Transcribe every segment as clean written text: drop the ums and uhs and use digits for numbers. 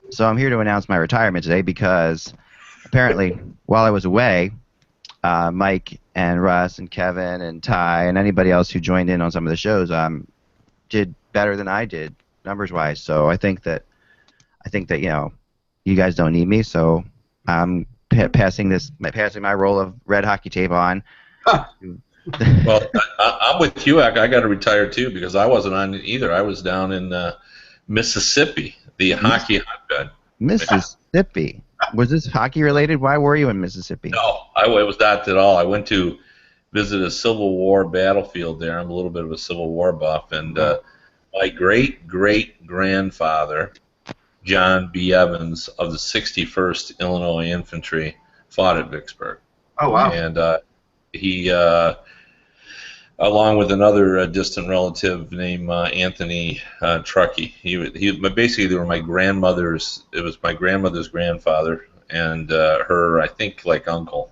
So I'm here to announce my retirement today because apparently while I was away, Mike and Russ and Kevin and Ty and anybody else who joined in on some of the shows did better than I did numbers wise. So I think that you guys don't need me. So I'm passing my role of red hockey tape on. Well, I'm with you. I got to retire too because I wasn't on it either. I was down in Mississippi, the hockey hotbed. Mississippi. Was this hockey related? Why were you in Mississippi? No, it was not at all. I went to visit a Civil War battlefield there. I'm a little bit of a Civil War buff, and my great-great-grandfather, John B. Evans of the 61st Illinois Infantry, fought at Vicksburg. Oh, wow. And he, along with another distant relative named Anthony Truckee, basically they were my grandmother's. It was my grandmother's grandfather and her, I think, like uncle,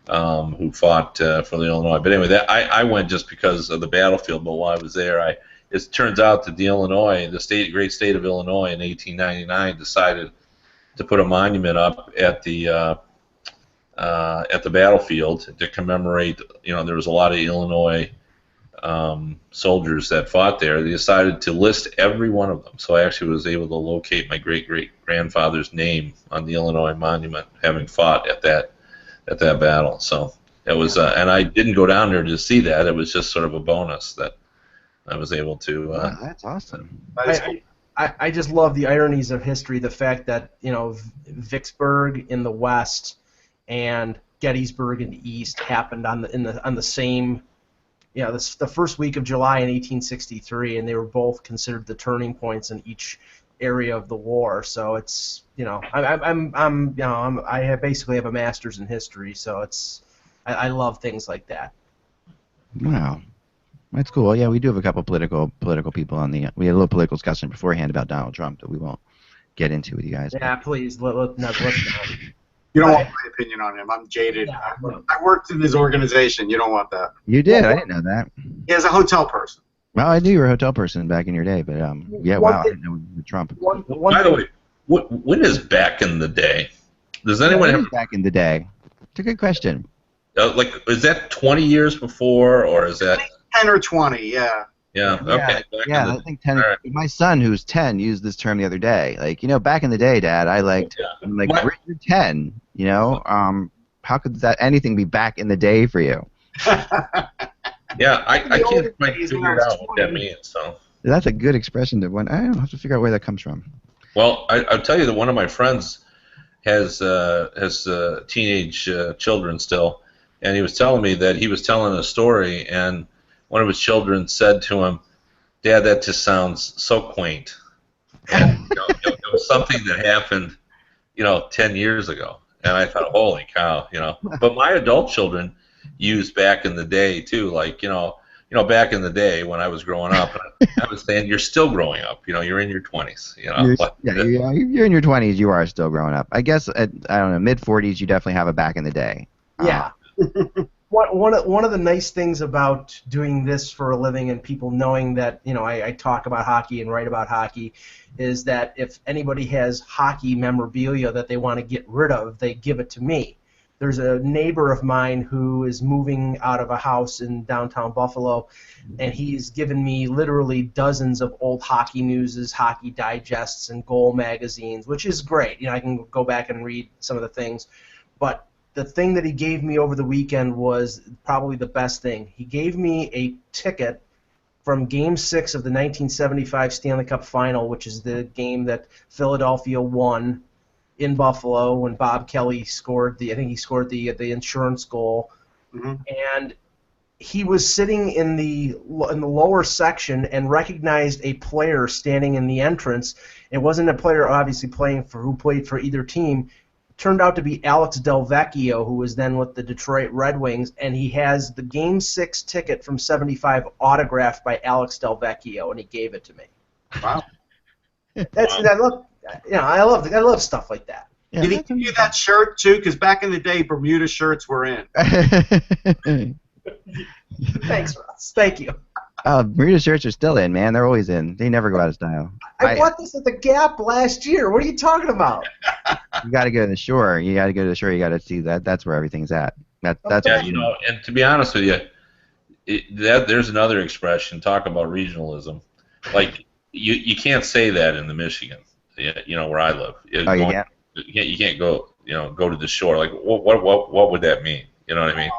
who fought for the Illinois. But anyway, I went just because of the battlefield. But while I was there, it turns out that the great state of Illinois, in 1899, decided to put a monument up at the battlefield to commemorate. There was a lot of Illinois soldiers that fought there. They decided to list every one of them. So I actually was able to locate my great-great-grandfather's name on the Illinois monument, having fought at that battle. So it was, and I didn't go down there to see that. It was just sort of a bonus that I was able to. Wow, that's awesome. I just love the ironies of history. The fact that Vicksburg in the west and Gettysburg in the east happened on the same. The first week of July in 1863, and they were both considered the turning points in each area of the war. So it's I basically have a master's in history, so I love things like that. Wow, that's cool. Yeah, we do have a couple political people on the. We had a little political discussion beforehand about Donald Trump that we won't get into with you guys. Yeah, please let's not. You don't want my opinion on him. I'm jaded. Yeah, I worked in his organization. You don't want that. You did? I didn't know that. He is a hotel person. Well, I knew you were a hotel person back in your day, but yeah, wow, I didn't know with Trump. By the way, when is back in the day? Does anyone have back in the day? It's a good question. Is that 20 years before, or is that 10 or 20? Yeah. Yeah. Okay. Yeah, I think 10. Right. My son, who's 10, used this term the other day. Back in the day, Dad, I'm like, you're 10. How could anything be back in the day for you? Yeah, I can't quite figure out what that means. So that's a good expression. I don't have to figure out where that comes from. Well, I'll tell you that one of my friends has teenage children still, and he was telling me that he was telling a story, and one of his children said to him, "Dad, that just sounds so quaint." And it was something that happened, 10 years ago, and I thought, "Holy cow!" But my adult children use back in the day too, back in the day when I was growing up. I was saying, "You're still growing up. You're in your 20s." You're in your 20s. You are still growing up. I guess I don't know, mid-40s. You definitely have a back in the day. Yeah. One of the nice things about doing this for a living and people knowing that I talk about hockey and write about hockey is that if anybody has hockey memorabilia that they want to get rid of, they give it to me. There's a neighbor of mine who is moving out of a house in downtown Buffalo, and he's given me literally dozens of old hockey newses, hockey digests, and goal magazines, which is great. I can go back and read some of the things, but the thing that he gave me over the weekend was probably the best thing. He gave me a ticket from Game 6 of the 1975 Stanley Cup Final, which is the game that Philadelphia won in Buffalo when Bob Kelly scored the insurance goal. Mm-hmm. And he was sitting in the lower section and recognized a player standing in the entrance. It wasn't a player obviously who played for either team. Turned out to be Alex Delvecchio, who was then with the Detroit Red Wings, and he has the Game 6 ticket from '75 autographed by Alex Delvecchio, and he gave it to me. Wow. I love stuff like that. Yeah, did he give you that shirt too? Because back in the day, Bermuda shirts were in. Thanks, Ross. Thank you. Bermuda shirts are still in, man. They're always in. They never go out of style. I bought this at the Gap last year. What are you talking about? You got to go to the shore. You got to go to the shore. You got to see that. That's where everything's at. That's Yeah, and to be honest with you, there's another expression. Talk about regionalism. Like you can't say that in the Michigan, where I live. You can't. You can't go, go to the shore. Like what would that mean? You know what I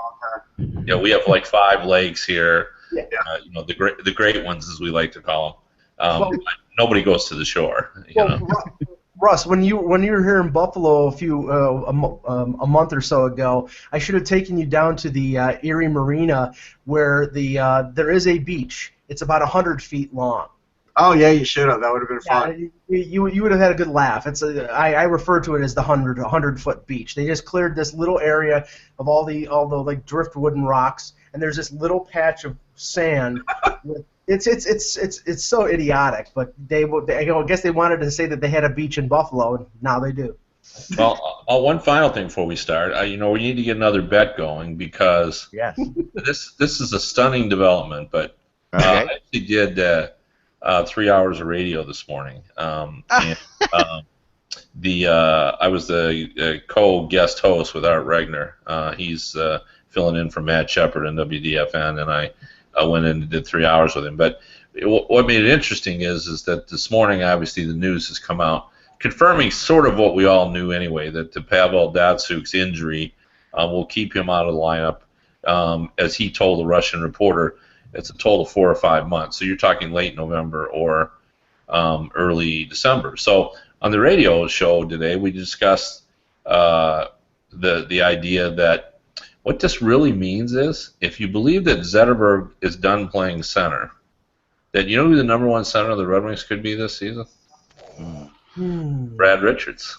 mean? We have like 5 lakes here. Yeah. The great ones, as we like to call them. Nobody goes to the shore. Russ, when you were here in Buffalo a month or so ago, I should have taken you down to the Erie Marina, where there is a beach. It's about 100 feet long. Oh yeah, you should have. That would have been fun. You would have had a good laugh. I refer to it as the 100-foot beach. They just cleared this little area of all the like driftwood and rocks, and there's this little patch of sand. It's so idiotic, but I guess they wanted to say that they had a beach in Buffalo, and now they do. Well, one final thing before we start, we need to get another bet going because this is a stunning development. But I actually did 3 hours of radio this morning. And, I was the co-guest host with Art Regner. He's filling in for Matt Shepard in WDFN, and I went in and did 3 hours with him. But what made it interesting is that this morning, obviously, the news has come out confirming sort of what we all knew anyway, that the Pavel Datsuk's injury will keep him out of the lineup. As he told the Russian reporter, it's a total of 4 or 5 months. So you're talking late November or early December. So on the radio show today, we discussed the idea that what this really means is, if you believe that Zetterberg is done playing center, that you know who the number 1 center of the Red Wings could be this season? Brad Richards.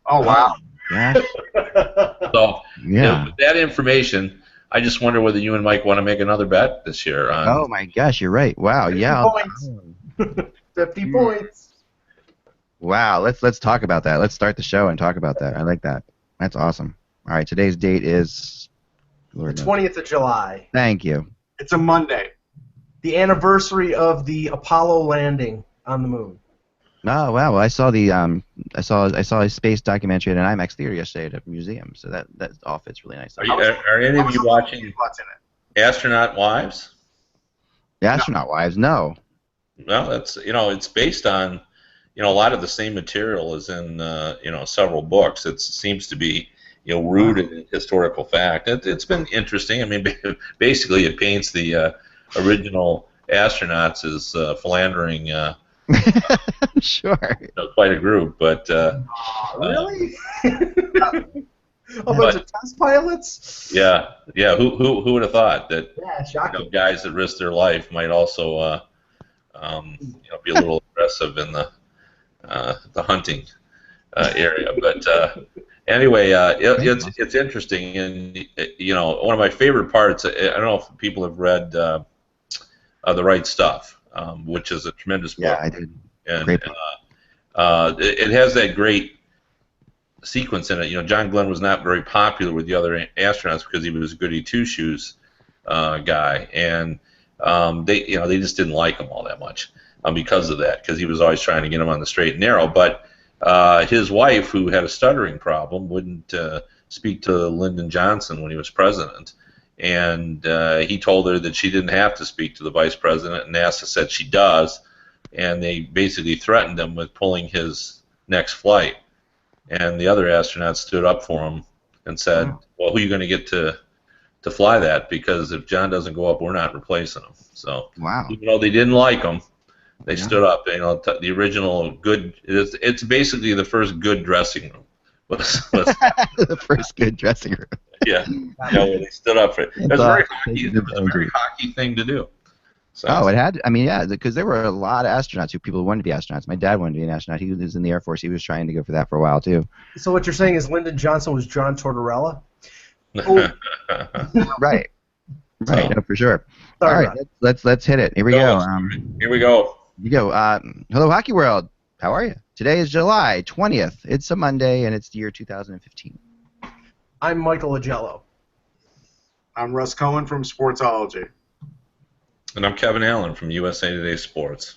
Oh, wow. Yeah. So with that information, I just wonder whether you and Mike want to make another bet this year. Oh, my gosh, you're right. Wow, 50 yeah. Points. 50 points. Wow, let's talk about that. Let's start the show and talk about that. I like that. That's awesome. All right, today's date is... the 20th of July. Thank you. It's a Monday. The anniversary of the Apollo landing on the moon. Oh wow! Well, I saw a space documentary at an IMAX theater yesterday at a museum, so that all fits really nicely. Are any of you watching Astronaut Wives? The Astronaut Wives? No. Well, that's it's based on a lot of the same material as in several books. It seems to be rooted in historical fact. It's been interesting. I mean, basically, it paints the original astronauts as philandering. Sure. Quite a group, but really, a bunch of test pilots. Yeah. Who would have thought that? Yeah, shocking. Guys that risk their life might also be a little aggressive in the hunting area, but. Anyway, it's interesting, and one of my favorite parts. I don't know if people have read The Right Stuff, which is a tremendous book. Yeah, I did. And great book. It has that great sequence in it. John Glenn was not very popular with the other astronauts because he was a goody two shoes guy, and they just didn't like him all that much because of that, because he was always trying to get him on the straight and narrow, but. His wife, who had a stuttering problem, wouldn't speak to Lyndon Johnson when he was president, and he told her that she didn't have to speak to the vice president, and NASA said she does, and they basically threatened him with pulling his next flight, and the other astronauts stood up for him and said, well, who are you going to get to fly that, because if John doesn't go up, we're not replacing him. So even though they didn't like him, they stood up. The original good. It's basically the first good dressing room. The first good dressing room. Yeah. They stood up for it. It was a very hockey thing to do. So. It had. I mean, yeah, because there were a lot of astronauts people who wanted to be astronauts. My dad wanted to be an astronaut. He was in the Air Force. He was trying to go for that for a while too. So what you're saying is Lyndon Johnson was John Tortorella? Right. Right. No, for sure. Sorry, all right. Let's hit it. Here we go. Here we go. Hello, Hockey World. How are you? Today is July 20th. It's a Monday, and it's the year 2015. I'm Michael Agello. I'm Russ Cohen from Sportsology. And I'm Kevin Allen from USA Today Sports.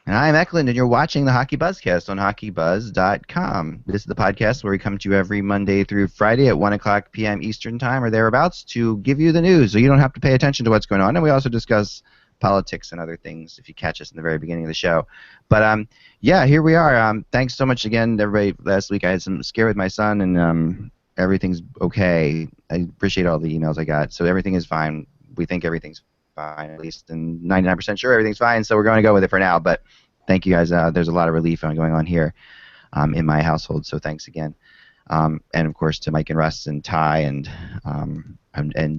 And I'm Eklund, and you're watching the Hockey Buzzcast on HockeyBuzz.com. This is the podcast where we come to you every Monday through Friday at 1 o'clock p.m. Eastern Time or thereabouts to give you the news so you don't have to pay attention to what's going on. And we also discuss politics and other things if you catch us in the very beginning of the show. But, yeah, here we are. Thanks so much again, everybody. Last week I had some scare with my son, and everything's okay. I appreciate all the emails I got. So everything is fine. We think everything's fine, at least, and 99% sure everything's fine, so we're going to go with it for now. But thank you guys. There's a lot of relief going on here in my household, so thanks again. And of course to Mike and Russ and Ty and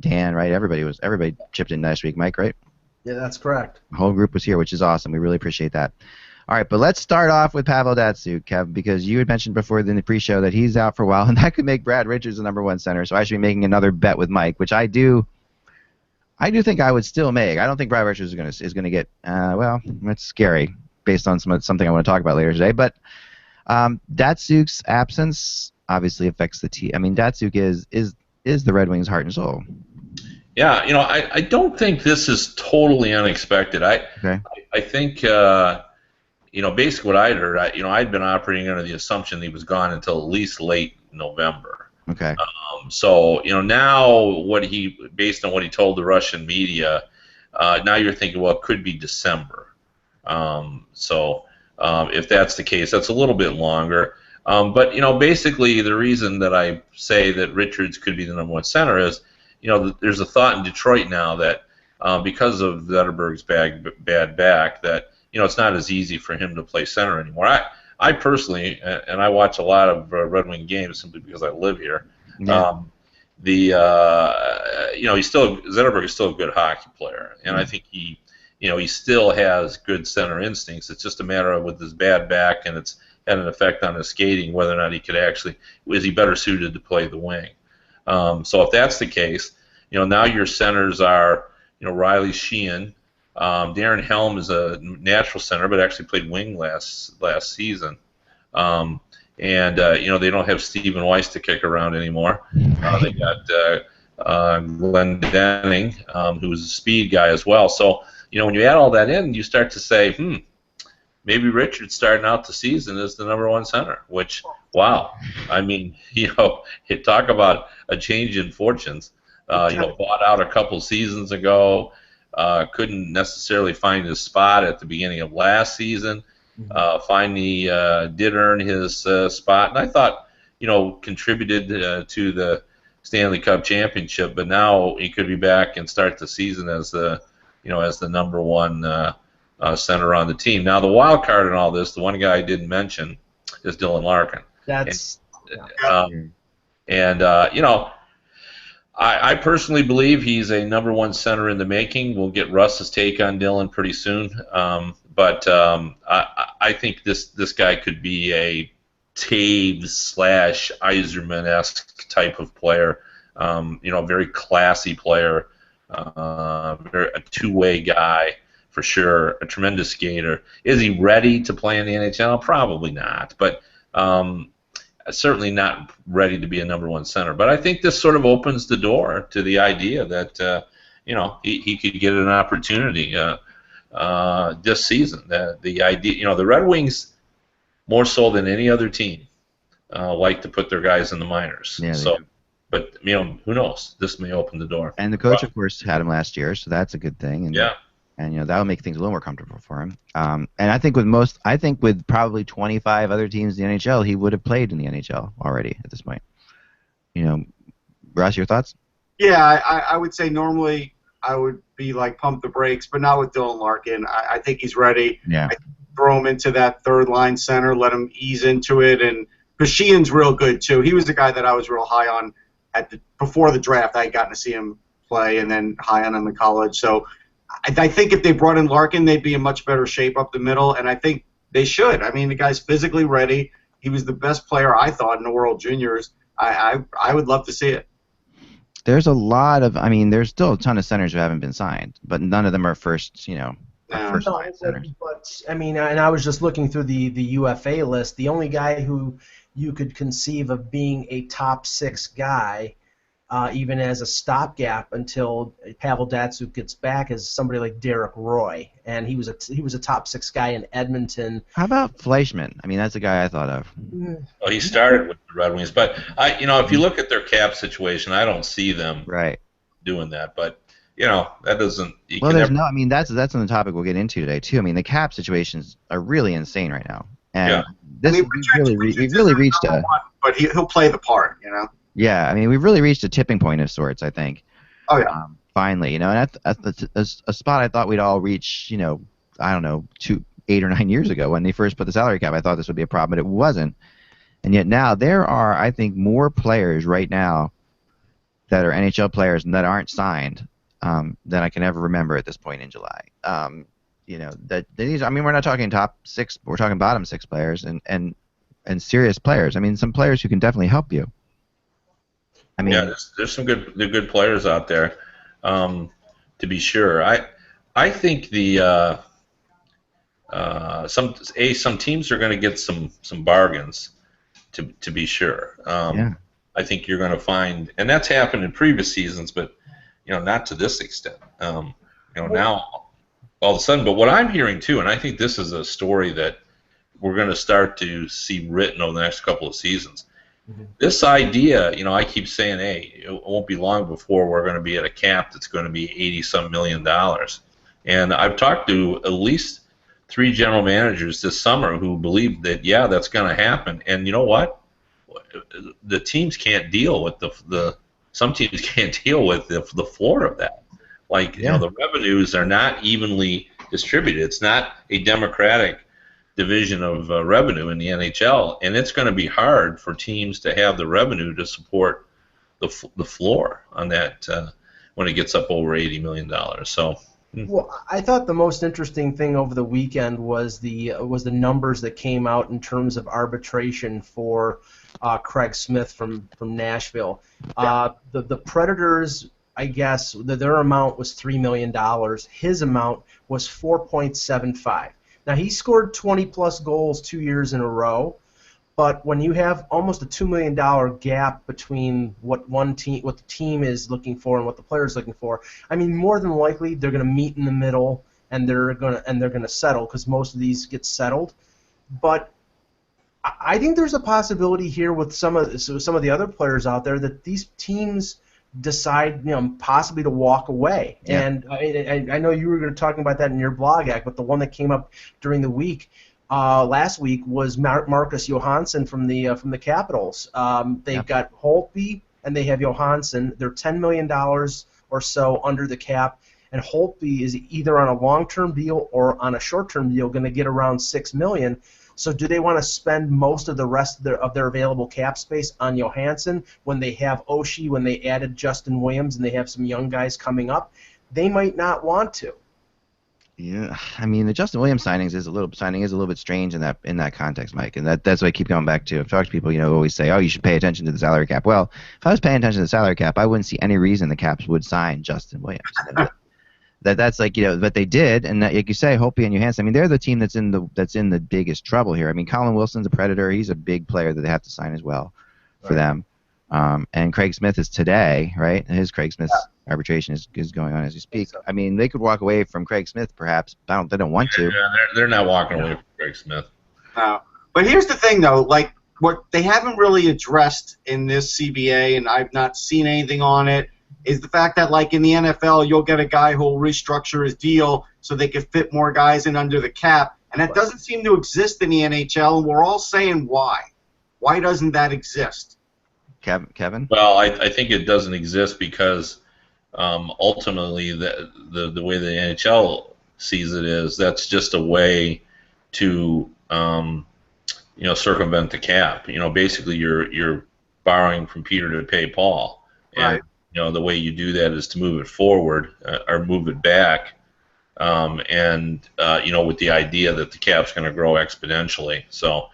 Dan, right? Everybody chipped in last week. Mike, right? Yeah, that's correct. The whole group was here, which is awesome. We really appreciate that. All right, but let's start off with Pavel Datsyuk, Kev, because you had mentioned before in the pre-show that he's out for a while, and that could make Brad Richards the #1 center. So I should be making another bet with Mike, which I do think I would still make. I don't think Brad Richards is going to get. Well, that's scary based on something I want to talk about later today. But Datsyuk's absence obviously affects the team. I mean, Datsyuk is the Red Wings' heart and soul. Yeah, I don't think this is totally unexpected. I think basically what I'd heard, I'd been operating under the assumption that he was gone until at least late November. Okay. So now based on what he told the Russian media, now you're thinking, well, it could be December. If that's the case, that's a little bit longer. But basically the reason that I say that Richards could be the #1 center is, there's a thought in Detroit now that because of Zetterberg's bad back, that it's not as easy for him to play center anymore. I personally, and I watch a lot of Red Wing games simply because I live here. Yeah. Zetterberg is still a good hockey player, and I think he still has good center instincts. It's just a matter of with his bad back, and it's had an effect on his skating, whether or not is he better suited to play the wing. So if that's the case, now your centers are Riley Sheehan. Darren Helm is a natural center, but actually played wing last season. And they don't have Stephen Weiss to kick around anymore. They got Glenn Denning, who's a speed guy as well. So when you add all that in, you start to say, maybe Richard's starting out the season as the #1 center. Which, wow, I mean, talk about a change in fortunes. Bought out a couple seasons ago. Couldn't necessarily find his spot at the beginning of last season. Finally did earn his spot, and I thought, contributed to the Stanley Cup championship. But now he could be back and start the season as the #1 center on the team. Now the wild card in all this, the one guy I didn't mention, is Dylan Larkin. I personally believe he's a /1 center in the making. We'll get Russ's take on Dylan pretty soon. But I think this guy could be a Taves/Yzerman-esque type of player. A very classy player, a two-way guy for sure, a tremendous skater. Is he ready to play in the NHL? Probably not. But certainly not ready to be a #1 center. But I think this sort of opens the door to the idea that he could get an opportunity this season. The idea, the Red Wings, more so than any other team, like to put their guys in the minors. Yeah, but who knows? This may open the door. And the coach, of course, had him last year, so that's a good thing. And, yeah. And that will make things a little more comfortable for him. And I think with probably 25 other teams in the NHL, he would have played in the NHL already at this point. Russ, your thoughts? Yeah, I would say normally I would be like pump the brakes, but not with Dylan Larkin. I think he's ready. Yeah. I throw him into that third line center, let him ease into it, and Sheehan's real good too. He was the guy that I was real high on before the draft. I had gotten to see him play, and then high on him in college. So I think if they brought in Larkin, they'd be in much better shape up the middle, and I think they should. I mean, the guy's physically ready. He was the best player, I thought, in the World Juniors. I would love to see it. There's there's still a ton of centers who haven't been signed, but none of them are first line centers. But, and I was just looking through the UFA list. The only guy who you could conceive of being a top 6 guy even as a stopgap until Pavel Datsyuk gets back, is somebody like Derek Roy, and he was a top 6 guy in Edmonton. How about Fleischman? I mean, that's the guy I thought of. Well, he started with the Red Wings, but if you look at their cap situation, I don't see them doing that. But that doesn't. Well, there's no. I mean, that's on the topic we'll get into today too. I mean, the cap situations are really insane right now, and we've really reached a. But he'll play the part, Yeah, I mean, we've really reached a tipping point of sorts, I think. Oh yeah. Finally, and at a spot I thought we'd all reach, I don't know, 8 or 9 years ago when they first put the salary cap. I thought this would be a problem, but it wasn't. And yet now there are, I think, more players right now that are NHL players and that aren't signed than I can ever remember at this point in July. That these. I mean, we're not talking top 6. We're talking bottom 6 players and serious players. I mean, some players who can definitely help you. I mean, there's some good players out there, to be sure. I think some teams are going to get some bargains, to be sure. I think you're going to find, and that's happened in previous seasons, but not to this extent. Now all of a sudden. But what I'm hearing too, and I think this is a story that we're going to start to see written over the next couple of seasons. This idea, I keep saying, hey, it won't be long before we're going to be at a cap that's going to be $80-some million. And I've talked to at least 3 general managers this summer who believe that, that's going to happen. And you know what? The teams can't deal with some teams can't deal with the floor of that. The revenues are not evenly distributed. It's not a democratic division of revenue in the NHL, and it's going to be hard for teams to have the revenue to support the floor on that when it gets up over $80 million. So. Well, I thought the most interesting thing over the weekend was the numbers that came out in terms of arbitration for Craig Smith from Nashville. The Predators, I guess, their amount was $3 million. His amount was $4.75. Now, he scored 20-plus goals 2 years in a row, but when you have almost a $2 million gap between what the team is looking for and what the player is looking for, I mean, more than likely they're going to meet in the middle and they're going to settle, because most of these get settled. But I think there's a possibility here with some of the other players out there that these teams decide, possibly to walk away. Yeah. And I know you were talking about that in your blog, Act, but the one that came up during the week, last week, was Marcus Johansson from the Capitals. They've got Holtby and they have Johansson. They're $10 million or so under the cap, and Holtby is either on a long-term deal or on a short-term deal going to get around $6 million. So do they want to spend most of the rest of their available cap space on Johansson when they have Oshie, when they added Justin Williams, and they have some young guys coming up? They might not want to. Yeah, I mean, the Justin Williams signing is a little bit strange in that context, Mike, and that's what I keep going back to. I've talked to people, who always say, "Oh, you should pay attention to the salary cap." Well, if I was paying attention to the salary cap, I wouldn't see any reason the Caps would sign Justin Williams. That's but they did, and like you say, Holtby and Johansson. I mean, they're the team that's in the biggest trouble here. I mean, Colin Wilson's a Predator; he's a big player that they have to sign as well for them. And Craig Smith is today, right? And his Craig Smith arbitration is going on as we speak. I mean, they could walk away from Craig Smith, perhaps. But they don't want to. Yeah, they're not walking away from Craig Smith. No, but here's the thing, though. What they haven't really addressed in this CBA, and I've not seen anything on it, is the fact that, in the NFL, you'll get a guy who will restructure his deal so they can fit more guys in under the cap, and that doesn't seem to exist in the NHL, and we're all saying why. Why doesn't that exist? Kevin? Well, I think it doesn't exist because ultimately the way the NHL sees it is that's just a way to circumvent the cap. Basically you're borrowing from Peter to pay Paul. And, right. The way you do that is to move it forward or move it back, with the idea that the cap's going to grow exponentially. So,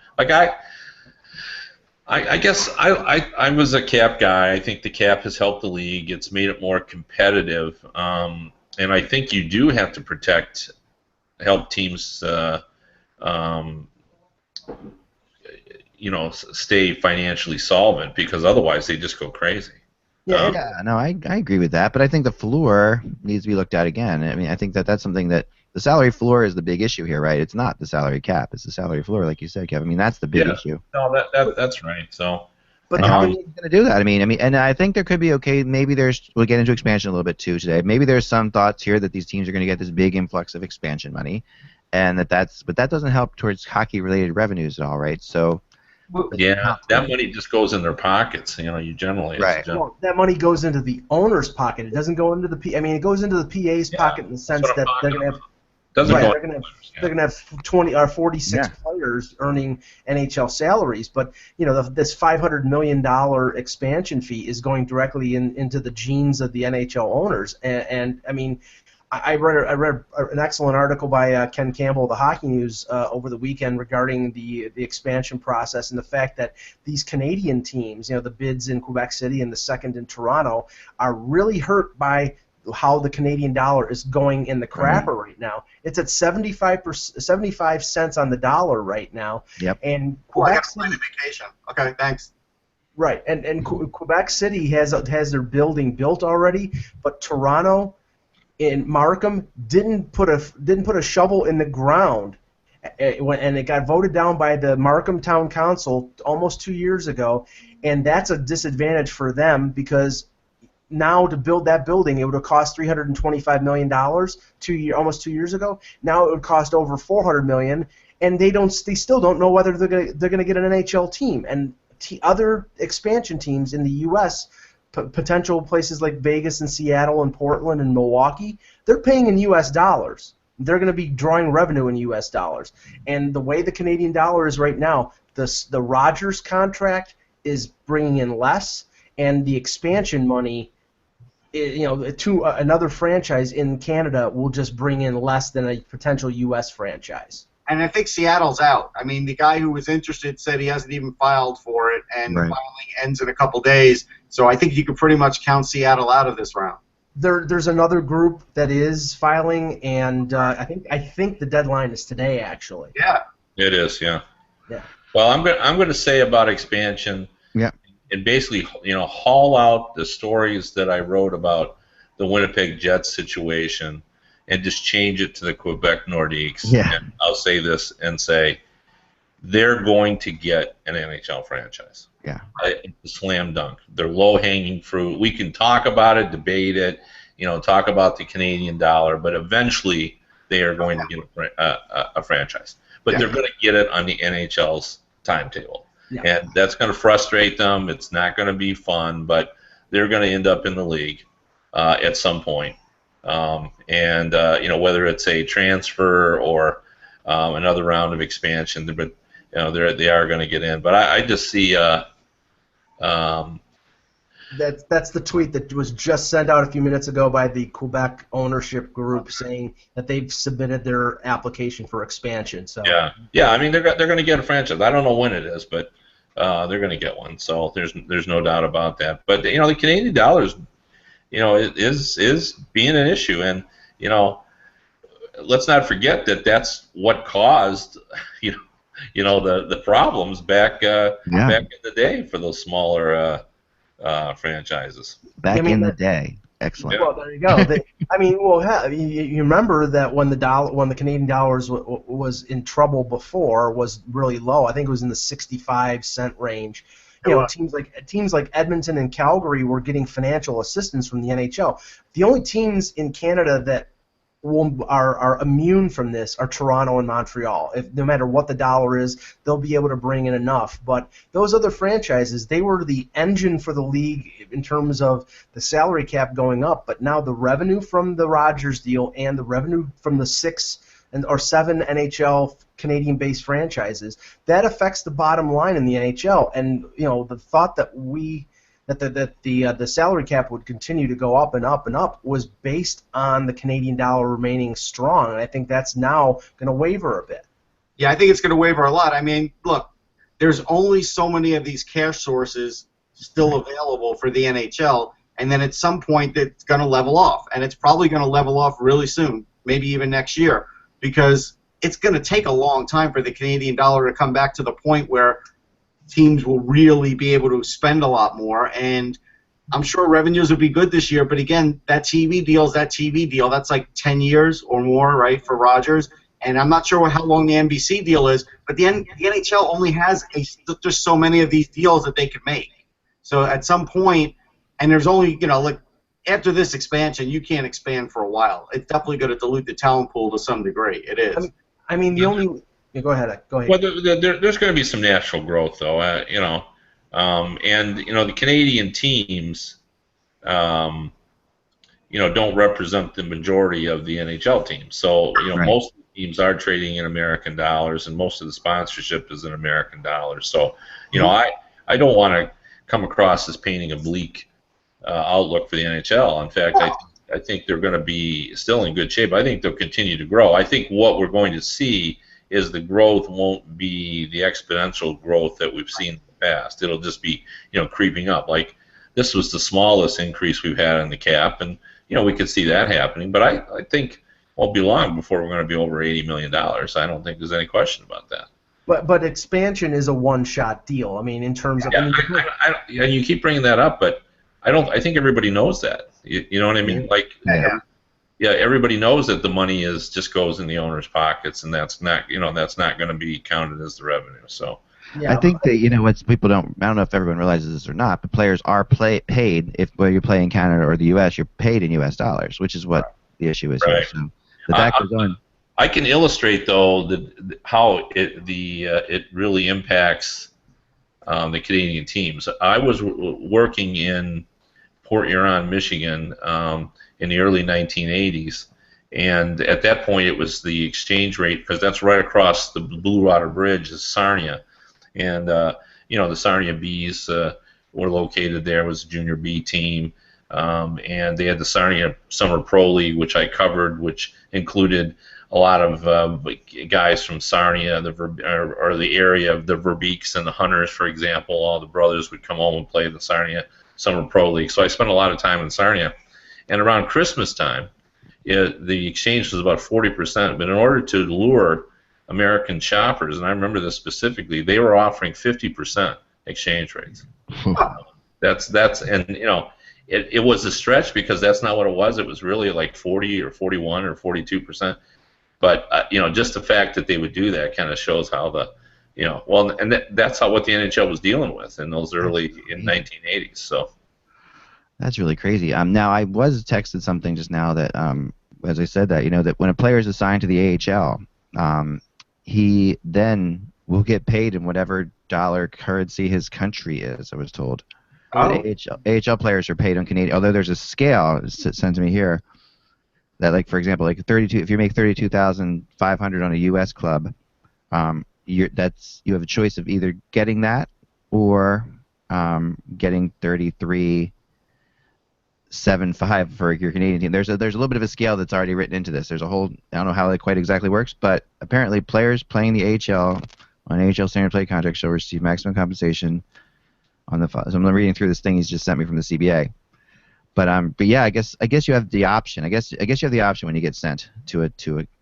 I guess I was a cap guy. I think the cap has helped the league. It's made it more competitive, and I think you do have to help teams, stay financially solvent, because otherwise they just go crazy. Yeah, Yeah, no, I agree with that, but I think the floor needs to be looked at again. I mean, I think that that's something that the salary floor is the big issue here, right? It's not the salary cap; it's the salary floor, like you said, Kevin. I mean, that's the big Yeah. issue. No, that's right. So, but And how are Um, you going to do that? I mean, and I think there could be maybe we'll get into expansion a little bit too today. Maybe there's some thoughts here that these teams are going to get this big influx of expansion money, and but that doesn't help towards hockey-related revenues at all, right? So, yeah, that money just goes in their pockets. You generally, Right. well, that money goes into the owner's pocket. It doesn't go into the I mean, it goes into the PA's pocket in the sense what I'm that they're talking going to have. doesn't Right, go. they're gonna have 20 or 46 players earning NHL salaries, but this $500 million expansion fee is going directly into the genes of the NHL owners, and I mean, I read an excellent article by Ken Campbell of the Hockey News over the weekend regarding the expansion process and the fact that these Canadian teams, the bids in Quebec City and the second in Toronto, are really hurt by how the Canadian dollar is going in the crapper right now. It's at 75 cents on the dollar right now. Yep. And I Quebec got to plan City, a vacation. Okay, thanks. right, and Quebec City has their building built already, but Toronto in Markham didn't put a shovel in the ground, and it got voted down by the Markham Town Council almost 2 years ago, and that's a disadvantage for them because now to build that building, it would have cost $325 million almost 2 years ago. Now it would cost over $400 million, and they still don't know whether they're gonna get an NHL team. And other expansion teams in the U.S., potential places like Vegas and Seattle and Portland and Milwaukee, they're paying in U.S. dollars. They're going to be drawing revenue in U.S. dollars. And the way the Canadian dollar is right now, the Rogers contract is bringing in less, and the expansion money, to another franchise in Canada will just bring in less than a potential U.S. franchise. And I think Seattle's out. I mean, the guy who was interested said he hasn't even filed for it, and the filing ends in a couple days. So I think you could pretty much count Seattle out of this round. There's another group that is filing, and I think the deadline is today, actually. Yeah. It is, yeah. Yeah. Well, I'm going to say about expansion. Yeah. And basically, haul out the stories that I wrote about the Winnipeg Jets situation and just change it to the Quebec Nordiques. Yeah. And I'll say this and say they're going to get an NHL franchise. Yeah. It's a slam dunk. They're low-hanging fruit. We can talk about it, debate it, talk about the Canadian dollar, but eventually they are going to get a franchise. But they're going to get it on the NHL's timetable. Yeah. And that's going to frustrate them. It's not going to be fun, but they're going to end up in the league at some point. Whether it's a transfer or another round of expansion, but they are going to get in. But I just see that's the tweet that was just sent out a few minutes ago by the Quebec ownership group saying that they've submitted their application for expansion. So yeah. I mean they're going to get a franchise. I don't know when it is, but they're going to get one. So there's no doubt about that. But the Canadian dollars, is being an issue, and let's not forget that that's what caused the problems back in the day for those smaller franchises. Back in the day. Excellent. Well, there you go. You remember that when the Canadian dollars was in trouble before, was really low. I think it was in the 65-cent range. Teams like Edmonton and Calgary were getting financial assistance from the NHL. The only teams in Canada that are immune from this are Toronto and Montreal. No matter what the dollar is, they'll be able to bring in enough. But those other franchises, they were the engine for the league in terms of the salary cap going up. But now the revenue from the Rogers deal and the revenue from the 6 or 7 NHL Canadian-based franchises, that affects the bottom line in the NHL. And the thought that the salary cap would continue to go up and up and up was based on the Canadian dollar remaining strong, and I think that's now going to waver a bit. Yeah, I think it's going to waver a lot. I mean, look, there's only so many of these cash sources still available for the NHL, and then at some point it's going to level off, and it's probably going to level off really soon, maybe even next year, because it's going to take a long time for the Canadian dollar to come back to the point where teams will really be able to spend a lot more, and I'm sure revenues will be good this year, but again, that TV deal is that TV deal. That's like 10 years or more, right, for Rogers. And I'm not sure how long the NBC deal is, but the NHL only has just so many of these deals that they can make. So at some point, and there's only, like after this expansion, you can't expand for a while. It's definitely going to dilute the talent pool to some degree. It is. I mean, the only. Yeah, go ahead. Go ahead. Well, there's going to be some natural growth, though. And the Canadian teams, don't represent the majority of the NHL teams. So Right. most of the teams are trading in American dollars, and most of the sponsorship is in American dollars. So I don't want to come across as painting a bleak outlook for the NHL. In fact, I think they're going to be still in good shape. I think they'll continue to grow. I think what we're going to see is the growth won't be the exponential growth that we've seen in the past. It'll just be, creeping up. Like this was the smallest increase we've had in the cap, and we could see that happening. But I think it won't be long before we're going to be over $80 million. I don't think there's any question about that. But expansion is a one-shot deal. I mean, in terms of. Yeah, you keep bringing that up, but I think everybody knows that. You know what I mean? Like. Yeah, everybody knows that the money just goes in the owner's pockets, and that's not going to be counted as the revenue. So I think that what people I don't know if everyone realizes this or not, but players are paid whether you play in Canada or the U.S. You're paid in U.S. dollars, which is what the issue is here. So that goes on. I can illustrate though how it really impacts the Canadian teams. I was working in Port Huron, Michigan. In the early 1980s, and at that point it was the exchange rate, because that's right across the Blue Water Bridge is Sarnia, and the Sarnia Bees were located there. It was a junior B team, and they had the Sarnia Summer Pro League, which I covered, which included a lot of guys from Sarnia, or the area of the Verbeeks and the Hunters, for example. All the brothers would come home and play the Sarnia Summer Pro League. So I spent a lot of time in Sarnia. And around Christmas time, the exchange was about 40%. But in order to lure American shoppers, and I remember this specifically, they were offering 50% exchange rates. It was a stretch, because that's not what it was. It was really like 40 or 41 or 42%. But just the fact that they would do that kind of shows how that's what the NHL was dealing with in those early 1980s. So. That's really crazy. Now I was texted something just now that, as I said that, that when a player is assigned to the AHL, he then will get paid in whatever dollar currency his country is. I was told. Oh. AHL players are paid on Canadian. Although there's a scale sent to me here that, like, for example, like 32. If you make 32,500 on a U.S. club, you have a choice of either getting that or getting 33.75 for your Canadian team. There's a little bit of a scale that's already written into this. There's a whole, I don't know how it quite exactly works, but apparently players playing the AHL on AHL standard play contracts shall receive maximum compensation on the. So I'm reading through this thing he's just sent me from the CBA. But yeah, I guess you have the option. I guess you have the option when you get sent to an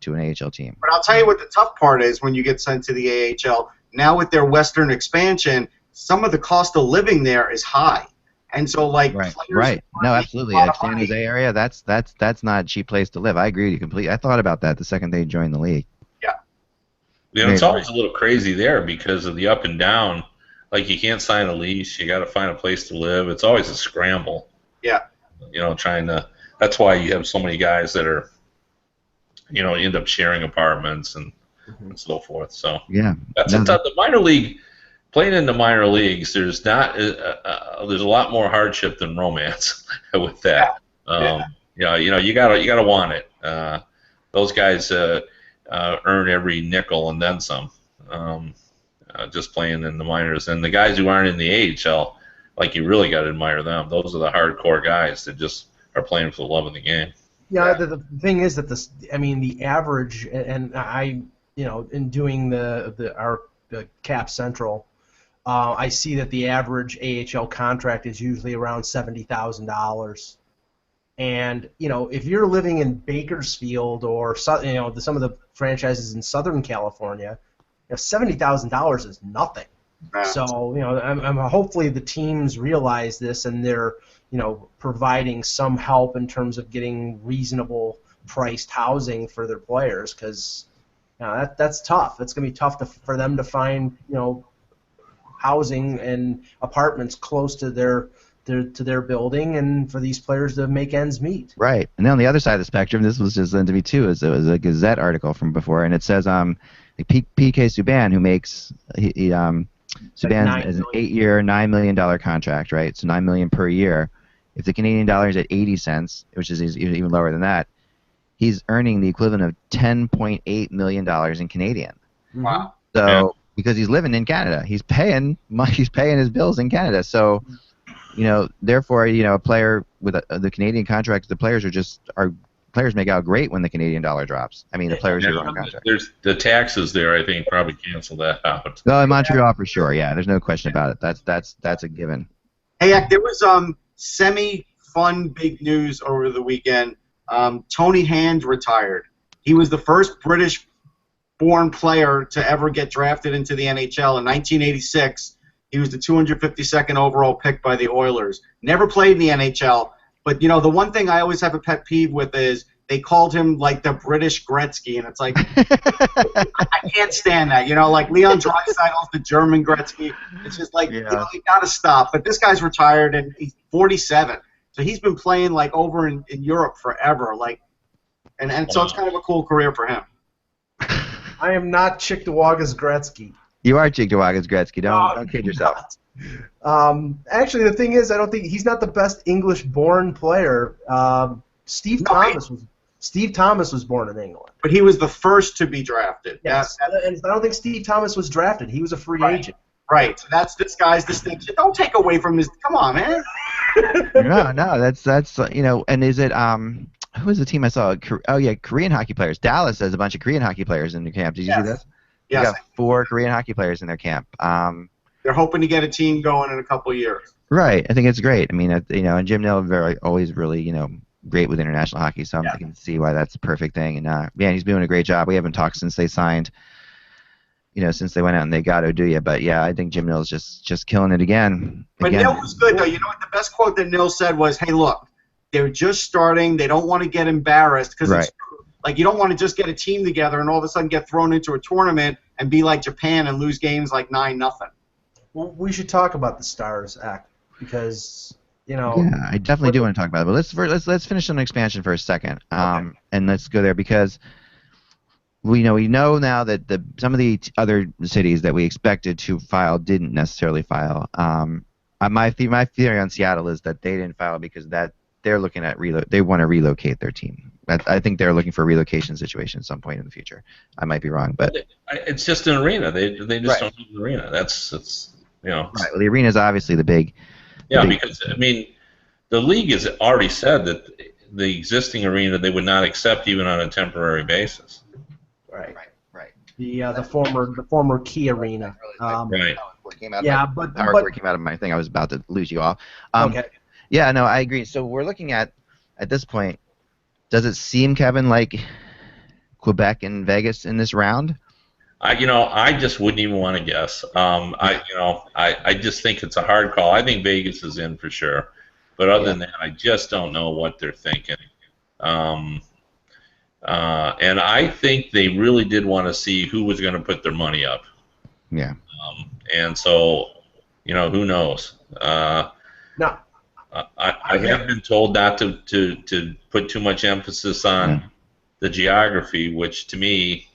AHL team. But I'll tell you what the tough part is when you get sent to the AHL. Now with their Western expansion, some of the cost of living there is high. And so, like, right. No, absolutely. Like San Jose area, that's not a cheap place to live. I agree with you completely. I thought about that the second they joined the league. Yeah. It's always a little crazy there because of the up and down. Like, you can't sign a lease. You got to find a place to live. It's always a scramble. Yeah. Trying to. That's why you have so many guys that are, end up sharing apartments and so forth. So yeah, that's the minor league. Playing in the minor leagues, there's not there's a lot more hardship than romance with that. You gotta want it. Those guys earn every nickel and then some. Just playing in the minors, and the guys who aren't in the AHL, like, you really got to admire them. Those are the hardcore guys that just are playing for the love of the game. Yeah, the thing is that the average, and I, in doing the Cap Central, I see that the average AHL contract is usually around $70,000. And if you're living in Bakersfield or some of the franchises in Southern California, $70,000 is nothing. So I'm hopefully the teams realize this, and they're providing some help in terms of getting reasonable priced housing for their players, because that's tough. It's going to be tough for them to find housing and apartments close to their building, and for these players to make ends meet. Right. And then on the other side of the spectrum, this was just sent to me too, it was a Gazette article from before, and it says PK Subban, who makes Subban is an 8-year, $9 million contract, right? So $9 million per year. If the Canadian dollar is at 80 cents, which is even lower than that, he's earning the equivalent of $10.8 million in Canadian. Wow. So because he's living in Canada, he's paying his bills in Canada. So therefore, a player with the Canadian contract, the players players make out great when the Canadian dollar drops. I mean, the players are on contract. There's the taxes there, I think, probably cancel that out. Well, in Montreal for sure, yeah. There's no question about it. That's a given. Hey, there was semi-fun big news over the weekend. Tony Hand retired. He was the first British-born player to ever get drafted into the NHL in 1986. He was the 252nd overall pick by the Oilers. Never played in the NHL. But, the one thing I always have a pet peeve with is they called him, like, the British Gretzky. And it's like, I can't stand that. Like Leon Draisaitl's the German Gretzky. It's just like, you got to stop. But this guy's retired, and he's 47. So he's been playing, like, over in Europe forever. Like, and so it's kind of a cool career for him. I am not Cheektowaga Gretzky. You are Cheektowaga Gretzky. Don't kid yourself. Actually, the thing is, I don't think he's not the best English-born player. Steve Thomas was born in England, but he was the first to be drafted. Yes, and I don't think Steve Thomas was drafted. He was a free agent. Right. So that's this guy's distinction. Don't take away from his. Come on, man. No. That's And is it who was the team I saw? Oh yeah, Korean hockey players. Dallas has a bunch of Korean hockky players in their camp. Did you see this? Yes. They got 4 Korean hockey players in their camp. They're hoping to get a team going in a couple of years. Right. I think it's great. I mean, and Jim Nill always really, great with international hockey, so I can see why that's a perfect thing. And he's doing a great job. We haven't talked since they signed, since they went out and they got Oduya. But yeah, I think Jim Nill's just killing it again. But Nill was good though. You know what? The best quote that Nill said was, "Hey, look, they're just starting. They don't want to get embarrassed because it's like you don't want to just get a team together and all of a sudden get thrown into a tournament and be like Japan and lose games like 9-0." Well, we should talk about the Stars act because Yeah, I definitely do want to talk about it. But let's finish on expansion for a second, and let's go there because we know now that some of the other cities that we expected to file didn't necessarily file. My theory on Seattle is that they didn't file because they're looking at they want to relocate their team. I think they're looking for a relocation situation at some point in the future. I might be wrong, but it's just an arena. They just don't need an arena. That's Right. Well, the arena is obviously the big. Because I mean, the league has already said that the existing arena they would not accept even on a temporary basis. Right. The former Key Arena. Right. But power came out of my thing. I was about to lose you all. Okay. Yeah, no, I agree. So we're looking at this point. Does it seem, Kevin, like Quebec and Vegas in this round? I just wouldn't even want to guess. I just think it's a hard call. I think Vegas is in for sure, but other than that, I just don't know what they're thinking. And I think they really did want to see who was going to put their money up. Yeah. And so, who knows? No. I have been told not to put too much emphasis on the geography, which to me.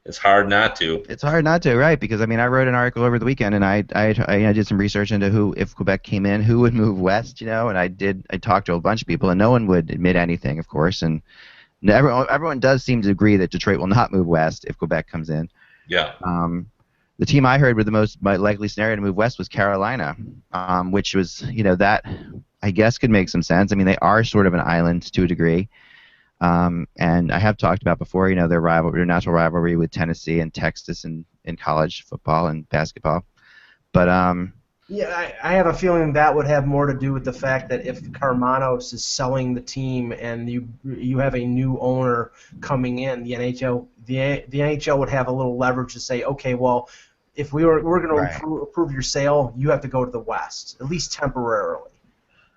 It's hard not to. It's hard not to, right? Because I wrote an article over the weekend, and I did some research into who, if Quebec came in, who would move west, and I talked to a bunch of people, and no one would admit anything, of course, and everyone does seem to agree that Detroit will not move west if Quebec comes in. Yeah. The team I heard with the most likely scenario to move west was Carolina, which was, that I guess could make some sense. I mean, they are sort of an island to a degree. And I have talked about before, their natural rivalry with Tennessee and Texas in college football and basketball. But I have a feeling that would have more to do with the fact that if Karmanos is selling the team and you have a new owner coming in, the NHL would have a little leverage to say, okay, well, if we're going to approve your sale, you have to go to the West, at least temporarily.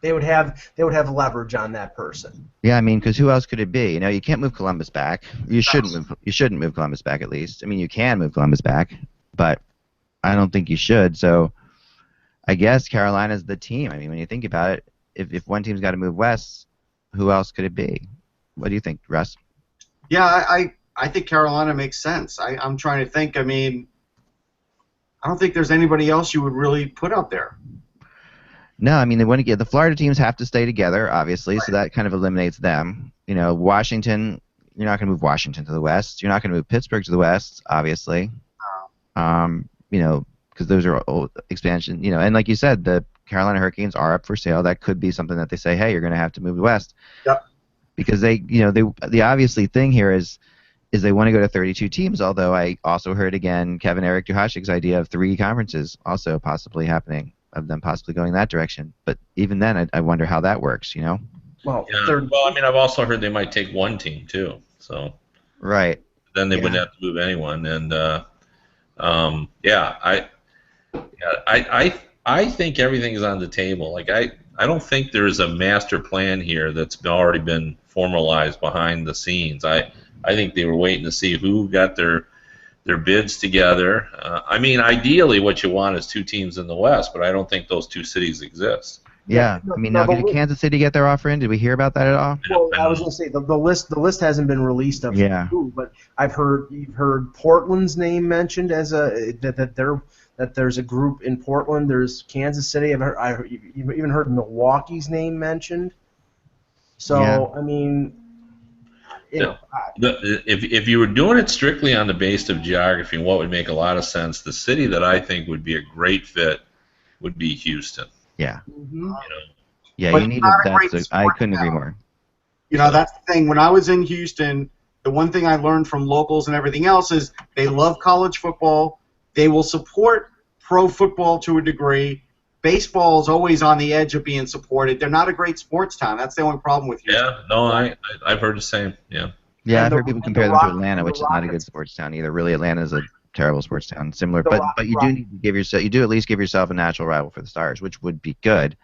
They would have leverage on that person. Yeah, I mean, because who else could it be? You know, you can't move Columbus back. You shouldn't move Columbus back, at least. I mean, you can move Columbus back, but I don't think you should. So I guess Carolina's the team. I mean, when you think about it, if one team's got to move west, who else could it be? What do you think, Russ? Yeah, I think Carolina makes sense. I'm trying to think. I mean, I don't think there's anybody else you would really put up there. No, I mean, the Florida teams have to stay together, obviously, so that kind of eliminates them. You know, Washington, you're not going to move Washington to the west. You're not going to move Pittsburgh to the west, obviously. You know, because those are old expansion. You know, and like you said, the Carolina Hurricanes are up for sale. That could be something that they say, hey, you're going to have to move west. Yep. Because the obviously thing here is they want to go to 32 teams. Although I also heard again Eric Duhashik's idea of 3 conferences also possibly happening, of them possibly going that direction. But even then, I wonder how that works. You know. Well, well, I mean, I've also heard they might take one team too. So. Right. Then they wouldn't have to move anyone, and I think everything is on the table. Like I don't think there is a master plan here that's already been formalized behind the scenes. I think they were waiting to see who got their bids together. I mean, ideally, what you want is 2 teams in the West, but I don't think those 2 cities exist. Yeah, I mean, now did Kansas City get their offer in? Did we hear about that at all? Well, I was going to say the list hasn't been released of who, but you've heard Portland's name mentioned as that there's a group in Portland. There's Kansas City. You've even heard Milwaukee's name mentioned. So I mean, if you were doing it strictly on the basis of geography, and what would make a lot of sense, the city that I think would be a great fit would be Houston. Yeah. Mm-hmm. You know? Yeah, you need that. I couldn't agree more. You know, that's the thing. When I was in Houston, the one thing I learned from locals and everything else is they love college football. They will support pro football to a degree. Baseball is always on the edge of being supported. They're not a great sports town. That's the only problem with Houston. Yeah, no, I've heard the same. Yeah. Yeah, I've heard people compare them to Atlanta, which is not a good sports town either. Really, Atlanta is a terrible sports town. Similar, but you do need to give yourself. You do at least give yourself a natural rival for the Stars, which would be good.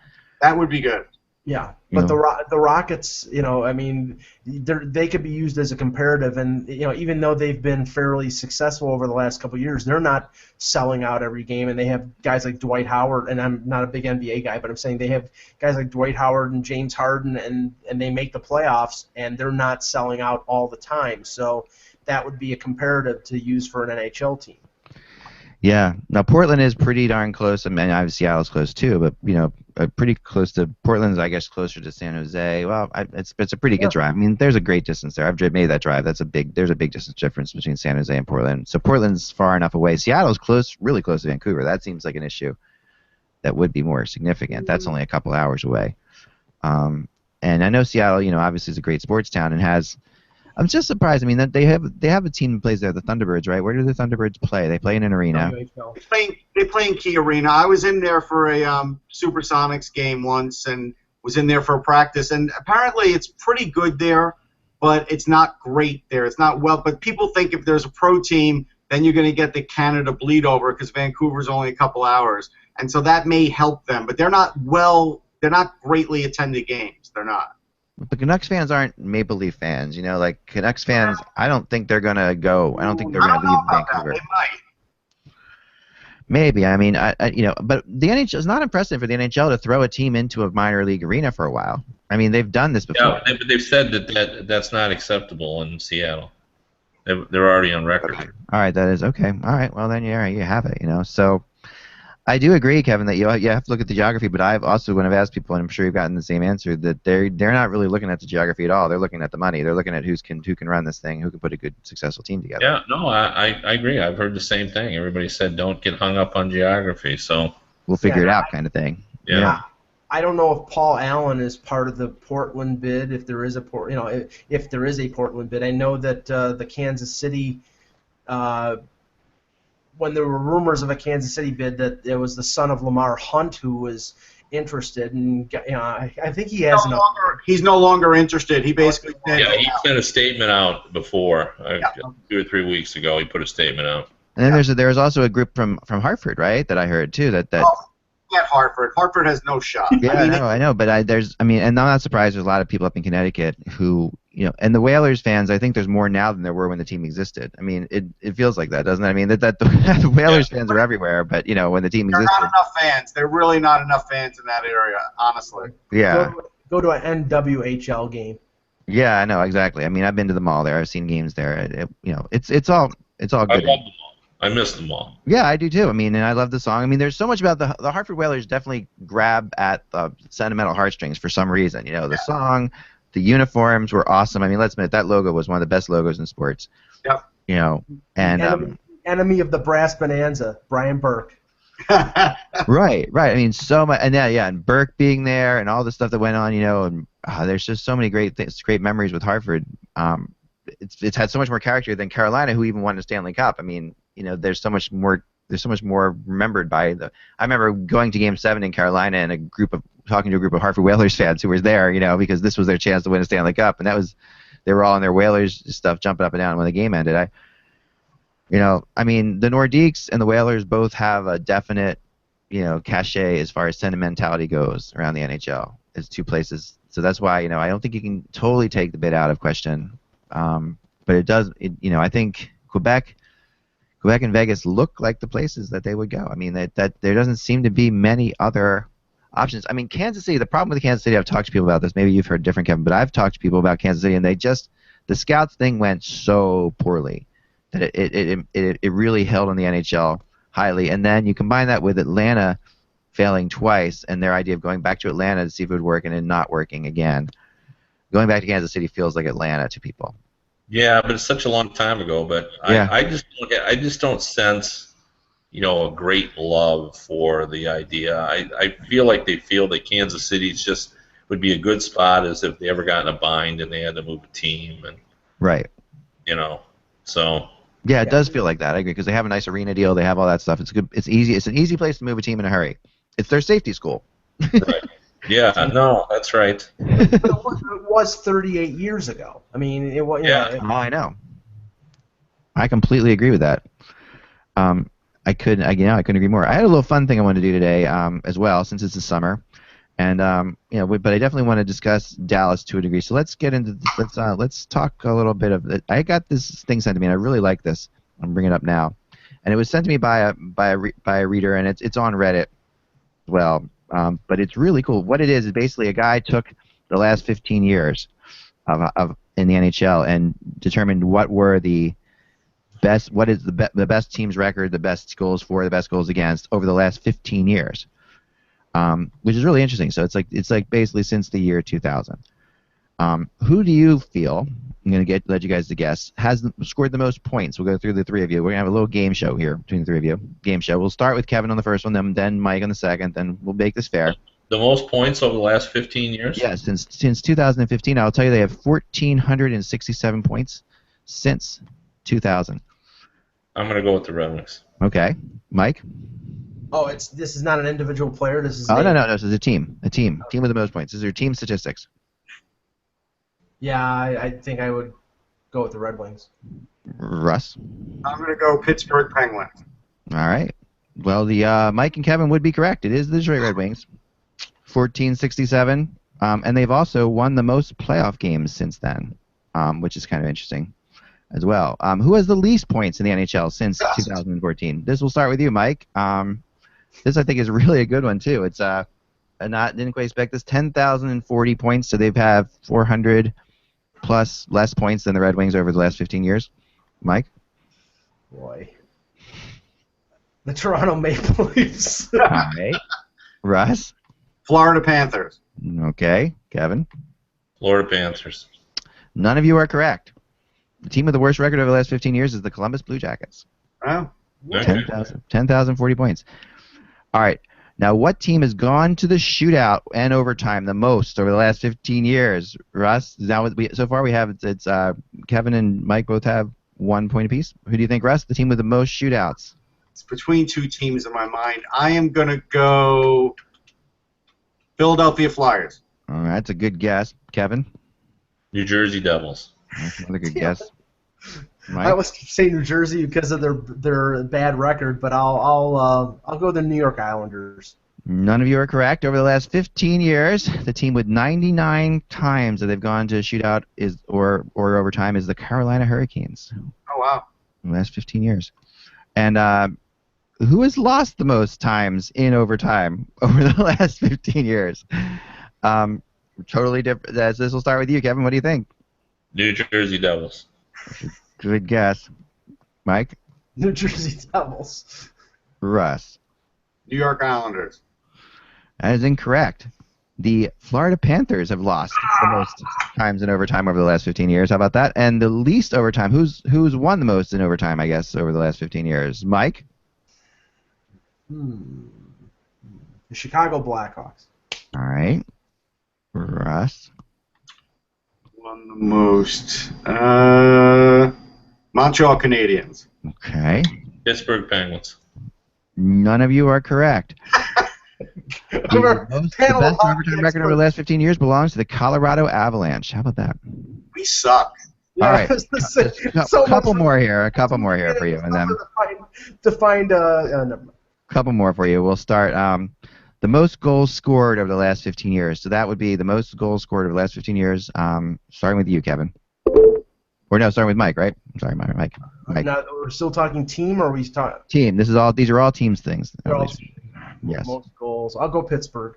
That would be good. Yeah, but the Rockets, you know, I mean, they could be used as a comparative, and you know, even though they've been fairly successful over the last couple of years, they're not selling out every game, and they have guys like Dwight Howard, and I'm not a big NBA guy, but I'm saying they have guys like Dwight Howard and James Harden, and they make the playoffs, and they're not selling out all the time, so that would be a comparative to use for an NHL team. Yeah. Now Portland is pretty darn close. I mean, obviously Seattle's close too, but you know, pretty close to Portland's. I guess closer to San Jose. Well, it's a pretty good drive. I mean, there's a great distance there. I've made that drive. There's a big distance difference between San Jose and Portland. So Portland's far enough away. Seattle's close, really close to Vancouver. That seems like an issue that would be more significant. That's only a couple hours away. And I know Seattle, you know, obviously is a great sports town and has. I'm just surprised. I mean, that they have a team that plays there, the Thunderbirds, right? Where do the Thunderbirds play? They play in an arena. They play in Key Arena. I was in there for a Supersonics game once and was in there for a practice. And apparently it's pretty good there, but it's not great there. It's not well. But people think if there's a pro team, then you're going to get the Canada bleed over because Vancouver's only a couple hours. And so that may help them. But they're not greatly attended games. They're not. But Canucks fans aren't Maple Leaf fans, you know. Like Canucks fans, I don't think they're gonna go. I don't think they're gonna leave Vancouver. They might. Maybe. I mean, you know, but the NHL is not unprecedented for the NHL to throw a team into a minor league arena for a while. I mean, they've done this before. Yeah, but they've said that's not acceptable in Seattle. They're already on record. Okay. All right, that is okay. All right, well then, yeah, you have it, you know. So. I do agree, Kevin, that you have to look at the geography, but I've also, when I've asked people, and I'm sure you've gotten the same answer, that they're not really looking at the geography at all. They're looking at the money. They're looking at who can run this thing, who can put a good, successful team together. Yeah, no, I agree. I've heard the same thing. Everybody said don't get hung up on geography, so we'll figure it out, kind of thing. Yeah. I don't know if Paul Allen is part of the Portland bid. If there is if there is a Portland bid, I know that the Kansas City. When there were rumors of a Kansas City bid, that it was the son of Lamar Hunt who was interested, and you know, I think he has. He's no longer interested. He basically said. Yeah, he sent a statement out before 2 or 3 weeks ago. He put a statement out. And then there's also a group from Hartford, right? That I heard too. at Hartford. Hartford has no shot. Yeah, I know, but and I'm not surprised. There's a lot of people up in Connecticut who, and the Whalers fans. I think there's more now than there were when the team existed. I mean, it feels like that, doesn't it? I mean, the Whalers fans are everywhere, but when the team existed, there are not enough fans. There are really not enough fans in that area, honestly. Yeah. Go to an NWHL game. Yeah, I know exactly. I mean, I've been to the mall there. I've seen games there. It's all good. I love them all. I miss them all. Yeah, I do too. I mean, and I love the song. I mean, there's so much about the Hartford Whalers definitely grab at the sentimental heartstrings for some reason. The song, the uniforms were awesome. I mean, let's admit that logo was one of the best logos in sports. Yep. And enemy of the brass bonanza, Brian Burke. Right. I mean, so much, and and Burke being there, and all the stuff that went on. And there's just so many great things, great memories with Hartford. It's had so much more character than Carolina, who even won a Stanley Cup. I mean, there's so much more. There's so much more remembered by the. I remember going to Game 7 in Carolina and talking to a group of Hartford Whalers fans who were there, because this was their chance to win a Stanley Cup, and they were all in their Whalers stuff, jumping up and down when the game ended. I mean, the Nordiques and the Whalers both have a definite, cachet as far as sentimentality goes around the NHL. It's two places, so that's why I don't think you can totally take the bid out of question, but it does. I think Quebec and Vegas look like the places that they would go. I mean, that there doesn't seem to be many other options. I mean, Kansas City. The problem with Kansas City, I've talked to people about this. Maybe you've heard different, Kevin, but I've talked to people about Kansas City, and the scouts thing went so poorly that it really held on the NHL highly. And then you combine that with Atlanta failing twice, and their idea of going back to Atlanta to see if it would work, and then not working again. Going back to Kansas City feels like Atlanta to people. Yeah, but it's such a long time ago. But I just don't sense, a great love for the idea. I feel like they feel that Kansas City just would be a good spot as if they ever got in a bind and they had to move a team and right. So. Yeah, it does feel like that. I agree because they have a nice arena deal. They have all that stuff. It's good. It's easy. It's an easy place to move a team in a hurry. It's their safety school. Right. Yeah. No, that's right. But it was 38 years ago. I mean, it was. I know. I completely agree with that. I couldn't agree more. I had a little fun thing I wanted to do today as well, since it's the summer, and but I definitely want to discuss Dallas to a degree. So let's get into this. Let's talk a little bit of it. I got this thing sent to me, and I really like this. I'm bringing it up now, and it was sent to me by a reader, and it's on Reddit as well. But it's really cool. What it is basically a guy took the last 15 years of in the NHL and determined what were the best. What is the best team's record, the best goals for, the best goals against over the last 15 years. Which is really interesting. So it's like basically since the year 2000. Who do you feel? I'm gonna let you guys to guess. Has scored the most points? We'll go through the three of you. We're gonna have a little game show here between the three of you. Game show. We'll start with Kevin on the first one, then Mike on the second. Then we'll make this fair. The most points over the last 15 years? Yeah, since 2015. I'll tell you, they have 1,467 points since 2000. I'm gonna go with the Red Wings. Okay, Mike. Oh, this is not an individual player. This is. No. This is a team. A team with the most points. These are team statistics. Yeah, I think I would go with the Red Wings. Russ. I'm going to go Pittsburgh Penguins. All right. Well, the Mike and Kevin would be correct. It is the Detroit Red Wings. 1467, and they've also won the most playoff games since then, which is kind of interesting as well. Who has the least points in the NHL since 2014? This will start with you, Mike. This I think is really a good one too. It's didn't quite expect this. 10,040 points, so they've had 400 plus less points than the Red Wings over the last 15 years. Mike? Boy. The Toronto Maple Leafs. All right. Russ? Florida Panthers. Okay. Kevin? Florida Panthers. None of you are correct. The team with the worst record over the last 15 years is the Columbus Blue Jackets. Oh. 10,040 points. All right. Now, what team has gone to the shootout and overtime the most over the last 15 years? Russ, so far we have it's Kevin and Mike both have 1 point apiece. Who do you think, Russ? The team with the most shootouts? It's between two teams in my mind. I am going to go Philadelphia Flyers. All right, that's a good guess. Kevin? New Jersey Devils. That's another good guess. Mike? I was saying New Jersey because of their bad record, but I'll go the New York Islanders. None of you are correct. Over the last 15 years, the team with 99 times that they've gone to shootout or overtime is the Carolina Hurricanes. Oh, wow. In the last 15 years. And who has lost the most times in overtime over the last 15 years? Totally different. This will start with you, Kevin. What do you think? New Jersey Devils. Good guess. Mike? New Jersey Devils. Russ? New York Islanders. That is incorrect. The Florida Panthers have lost the most times in overtime over the last 15 years. How about that? And the least overtime. Who's won the most in overtime, I guess, over the last 15 years? Mike? The Chicago Blackhawks. All right. Russ? Won the most. Montreal Canadiens. Okay. Pittsburgh Penguins. None of you are correct. The best overtime record over the last 15 years belongs to the Colorado Avalanche. How about that? We suck. All right. A couple more here for you, and then to find couple more for you. We'll start the most goals scored over the last 15 years. So that would be the most goals scored over the last 15 years. Starting with you, Kevin. Or no, starting with Mike, right? I'm sorry, Mike. Now, we're still talking team, or are we talking team? These are all teams things. Yes. Most goals. I'll go Pittsburgh.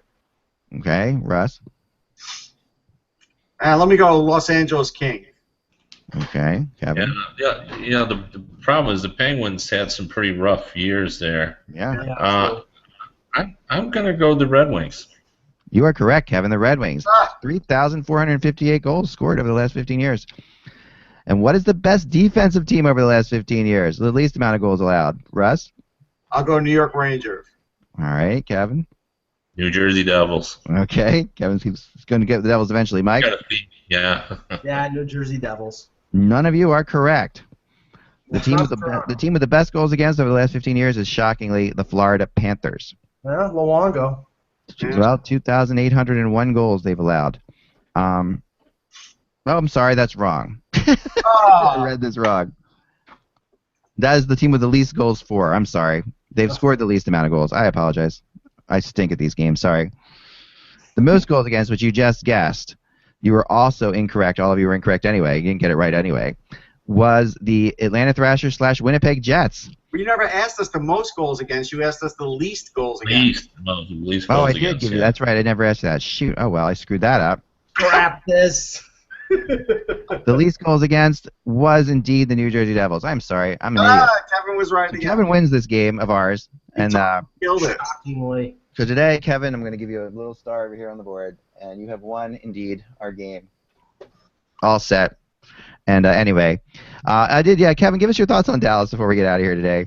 Okay, Russ. Let me go Los Angeles Kings. Okay, Kevin. Yeah. The problem is the Penguins had some pretty rough years there. Yeah. I'm gonna go the Red Wings. You are correct, Kevin. The Red Wings. 3,458 goals scored over the last 15 years. And what is the best defensive team over the last 15 years? The least amount of goals allowed. Russ? I'll go New York Rangers. All right, Kevin. New Jersey Devils. Okay, Kevin's going to get the Devils eventually. Mike? Yeah. Yeah, New Jersey Devils. None of you are correct. The team with the best goals against over the last 15 years is shockingly the Florida Panthers. Yeah, Luongo. Well, 2,801 goals they've allowed. Oh, I'm sorry, that's wrong. I read this wrong. That is the team with the least goals for. I'm sorry. They've scored the least amount of goals. I apologize. I stink at these games. Sorry. The most goals against, which you just guessed, you were also incorrect. All of you were incorrect anyway. You didn't get it right anyway. Was the Atlanta Thrashers / Winnipeg Jets. Well, you never asked us the most goals against. You asked us the least goals against. Least goals I did give you. That's right. I never asked you that. Shoot. Oh, well, I screwed that up. Crap this. The least goals against was indeed the New Jersey Devils. I'm sorry. I'm an idiot. Kevin was right again. Kevin wins this game of ours. And killed it. Shockingly. So today, Kevin, I'm going to give you a little star over here on the board. And you have won, indeed, our game. All set. And anyway, Kevin, give us your thoughts on Dallas before we get out of here today.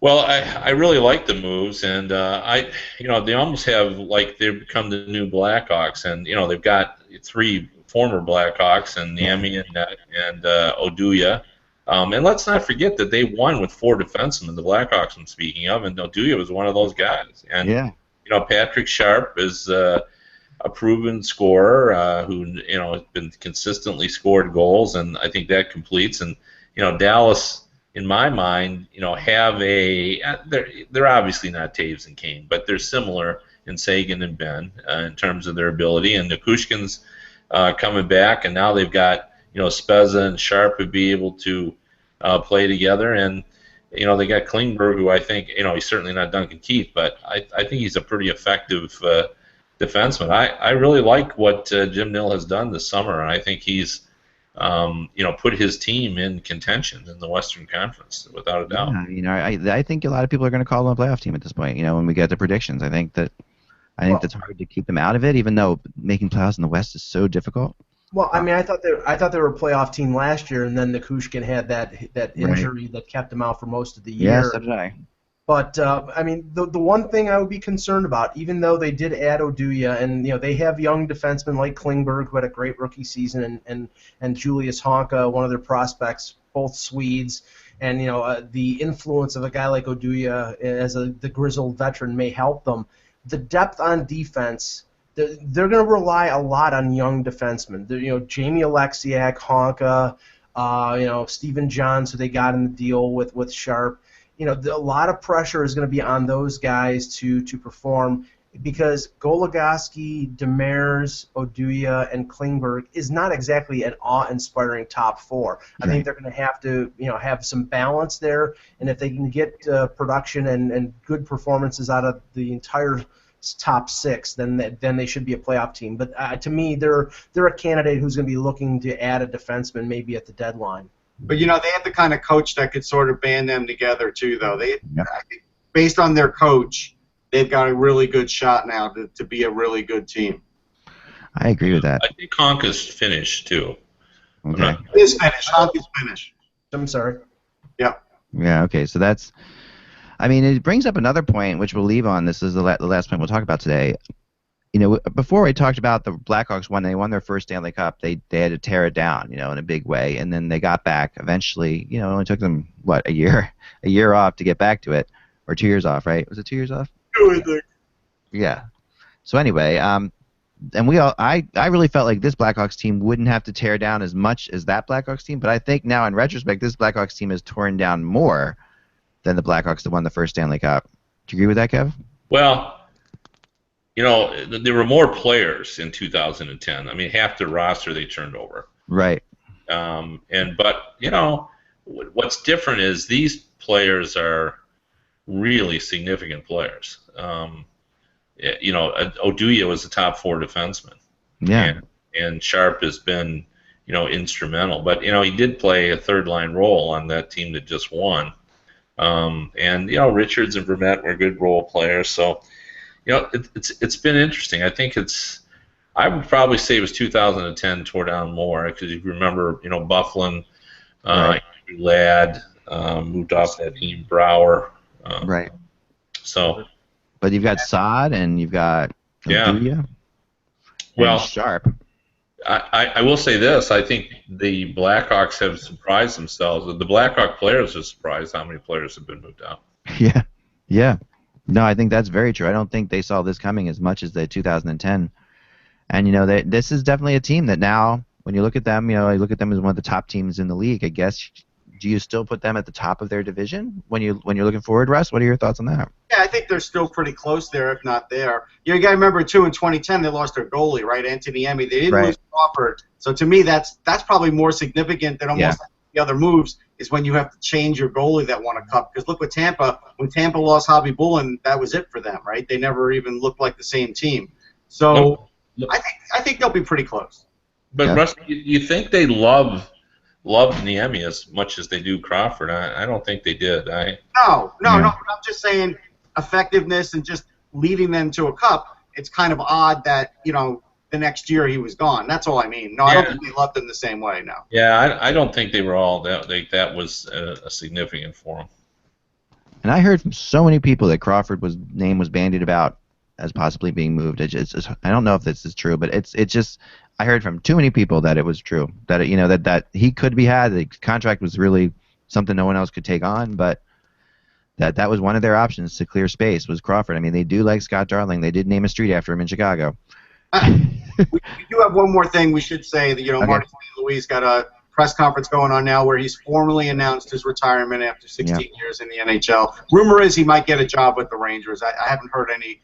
Well, I really like the moves, and they almost have like they've become the new Blackhawks, and they've got 3 former Blackhawks, and Niemi and Oduya, and let's not forget that they won with 4 defensemen. The Blackhawks I'm speaking of, and Oduya was one of those guys, and Patrick Sharp is a proven scorer who has been consistently scored goals, and I think that completes. And Dallas, in my mind, have they're obviously not Taves and Kane, but they're similar in Sagan and Ben in terms of their ability. And Nikushkin's coming back, and now they've got Spezza and Sharp would be able to play together, and they got Klingberg, who I think he's certainly not Duncan Keith, but I think he's a pretty effective defenseman. I really like what Jim Nill has done this summer, and I think he's put his team in contention in the Western Conference without a doubt. I think a lot of people are going to call them a playoff team at this point. When we get the predictions, I think that's hard to keep them out of it, even though making playoffs in the West is so difficult. Well, I mean, I thought they were a playoff team last year, and then Nikushkin had that injury that kept him out for most of the year. Yes, so did I. But I mean, the one thing I would be concerned about, even though they did add Oduya, and they have young defensemen like Klingberg, who had a great rookie season, and Julius Honka, one of their prospects, both Swedes, and the influence of a guy like Oduya as the grizzled veteran may help them. The depth on defense, they're going to rely a lot on young defensemen. Jamie Alexiak, Honka, Stephen Johns, who they got in the deal with Sharp. a lot of pressure is going to be on those guys to perform, because Goligoski, Demers, Oduya, and Klingberg is not exactly an awe-inspiring top four. I think they're going to have to, have some balance there, and if they can get production and good performances out of the entire top six, then they should be a playoff team. But to me, they're a candidate who's going to be looking to add a defenseman maybe at the deadline. But they have the kind of coach that could sort of band them together too, though. I think based on their coach, they've got a really good shot now to be a really good team. I agree with that. I think Honk is finished too. Okay. He is finished. Honk is finished. I'm sorry. Yep. Yeah. Okay. So that's. I mean, it brings up another point, which we'll leave on. This is the last point we'll talk about today. Before we talked about the Blackhawks when they won their first Stanley Cup, they had to tear it down, in a big way, and then they got back eventually. It only took them a year off to get back to it, or 2 years off, right? Was it 2 years off? Yeah. So anyway, and I really felt like this Blackhawks team wouldn't have to tear down as much as that Blackhawks team, but I think now in retrospect, this Blackhawks team has torn down more than the Blackhawks that won the first Stanley Cup. Do you agree with that, Kev? Well, there were more players in 2010. I mean, half the roster they turned over. Right. But what's different is these players are really significant players. Oduya was a top 4 defenseman. Yeah. And Sharp has been, instrumental. But he did play a third line role on that team that just won. And Richards and Vermette were good role players. So it's been interesting. I think I would probably say it was 2010 tore down more, because you remember Bufflin, Ladd moved off that team, Brower. Right. So. But you've got Saad and you've got Oduya. Well, Sharp. I will say this. I think the Blackhawks have surprised themselves. The Blackhawk players are surprised how many players have been moved out. Yeah. Yeah. No, I think that's very true. I don't think they saw this coming as much as the 2010. And, this is definitely a team that now, when you look at them, you look at them as one of the top teams in the league. I guess, do you still put them at the top of their division when you're looking forward, Russ? What are your thoughts on that? Yeah, I think they're still pretty close there, if not there. You got to remember, too, in 2010 they lost their goalie, right, Anthony Emmy. They didn't lose Crawford. So to me, that's probably more significant than almost the other moves, is when you have to change your goalie that won a cup. Because look with Tampa, when Tampa lost Hobby Bullen, that was it for them, right? They never even looked like the same team. So I think they'll be pretty close. But Russ, you think they loved Niemi as much as they do Crawford? I don't think they did. No. But I'm just saying effectiveness and just leading them to a cup. It's kind of odd that the next year he was gone. That's all I mean. No, I don't think they loved him the same way. No. Yeah, I don't think they were all that. That was a significant for them. And I heard from so many people that Crawford's name was bandied about as possibly being moved. I don't know if this is true, but it's just. I heard from too many people that it was true, that that he could be had. The contract was really something no one else could take on, but that was one of their options to clear space was Crawford. I mean, they do like Scott Darling. They did name a street after him in Chicago. We do have one more thing we should say. That Marty St. Louis got a press conference going on now where he's formally announced his retirement after 16 years in the NHL. Rumor is he might get a job with the Rangers. I haven't heard any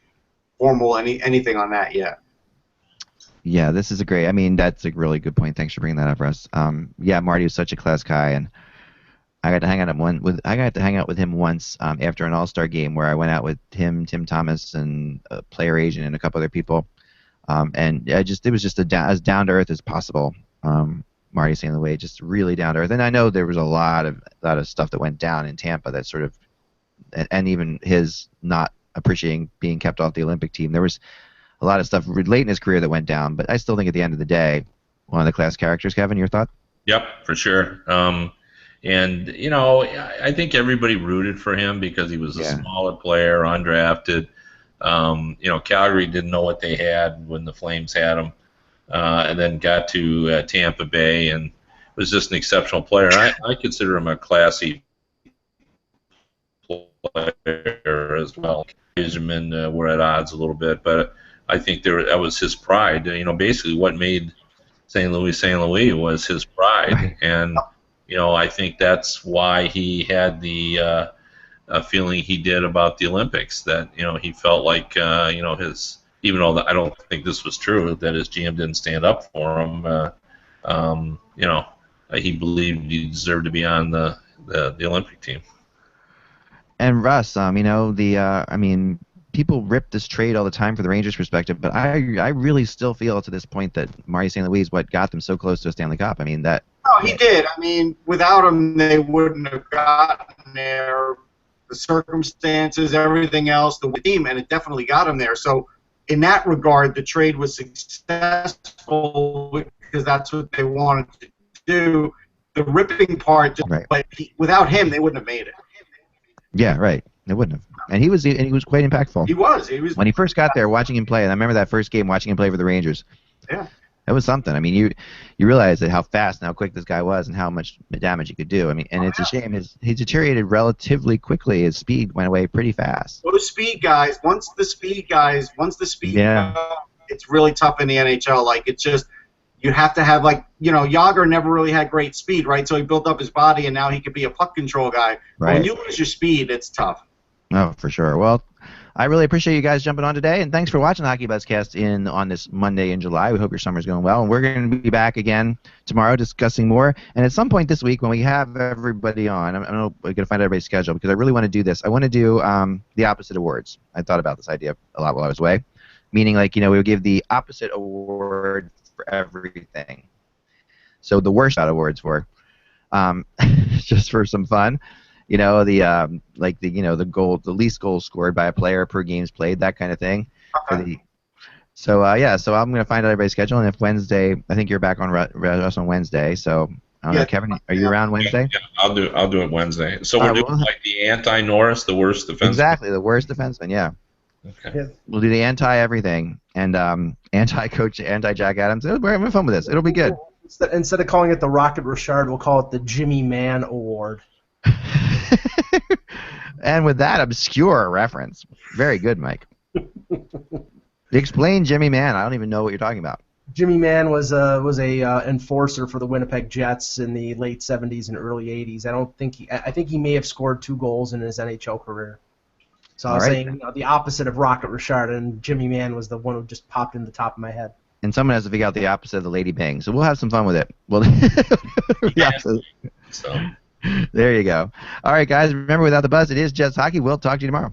formal anything on that yet. Yeah, this is I mean, that's a really good point. Thanks for bringing that up, Russ. Marty was such a class guy, and I got to hang out with him once after an All-Star game where I went out with him, Tim Thomas, and a player agent and a couple other people. And it was just as down to earth as possible. Marty St. Louis, just really down to earth. And I know there was a lot of stuff that went down in Tampa that sort of, and even his not appreciating being kept off the Olympic team. There was a lot of stuff late in his career that went down, but I still think at the end of the day, one of the class characters. Kevin, your thought? Yep, for sure. And I think everybody rooted for him because he was a smaller player, undrafted. Calgary didn't know what they had when the Flames had him, and then got to Tampa Bay and was just an exceptional player. I consider him a classy player as well. Benjamin were at odds a little bit, but I think that was his pride. Basically what made St. Louis was his pride, and I think that's why he had the feeling he did about the Olympics. That he felt like even though I don't think this was true, that his GM didn't stand up for him. He believed he deserved to be on the Olympic team. And Russ, people rip this trade all the time for the Rangers' perspective, but I really still feel to this point that Marty St. Louis is what got them so close to a Stanley Cup. No, he did. Without him, they wouldn't have gotten there. The circumstances, everything else, the team, and it definitely got him there. So, in that regard, the trade was successful because that's what they wanted to do. The ripping part, right. But without him, they wouldn't have made it. Yeah, right. They wouldn't have. And he was quite impactful. He was. When he first got there, watching him play, and I remember that first game watching him play for the Rangers. Yeah. That was something. You realize that how fast and how quick this guy was and how much damage he could do. And it's a shame he deteriorated relatively quickly. His speed went away pretty fast. Those speed guys, once the speed yeah. go, it's really tough in the NHL. Like, it's just, you have to have, Yager never really had great speed, right? So he built up his body, and now he could be a puck control guy. Right. When you lose your speed, it's tough. Oh, for sure. Well, I really appreciate you guys jumping on today, and thanks for watching the Hockey Buzzcast on this Monday in July. We hope your summer's going well, and we're going to be back again tomorrow discussing more. And at some point this week, when we have everybody on, I'm going to find everybody's schedule because I really want to do this. I want to do the opposite awards. I thought about this idea a lot while I was away, meaning we would give the opposite award for everything. So the worst out awards for, just for some fun. The least goals scored by a player per games played, that kind of thing. Okay. So I'm gonna find out everybody's schedule, and if Wednesday, I think you're back on Russ on Wednesday. So Kevin, are you around Wednesday? Yeah, I'll do it Wednesday. So we're doing the anti-Norris, the worst defenseman. Exactly, the worst defenseman. Yeah. Okay. We'll do the anti-everything and anti-coach, anti-Jack Adams. We're having fun with this. It'll be good. Instead of calling it the Rocket Richard, we'll call it the Jimmy Man Award. And with that obscure reference, very good, Mike. Explain Jimmy Man. I don't even know what you're talking about. Jimmy Man was a enforcer for the Winnipeg Jets in the late 70s and early 80s. I think he may have scored 2 goals in his NHL career. So I was saying the opposite of Rocket Richard, and Jimmy Man was the one who just popped in the top of my head. And someone has to figure out the opposite of the Lady Bang. So we'll have some fun with it. So there you go. All right, guys. Remember, without the buzz, it is just hockey. We'll talk to you tomorrow.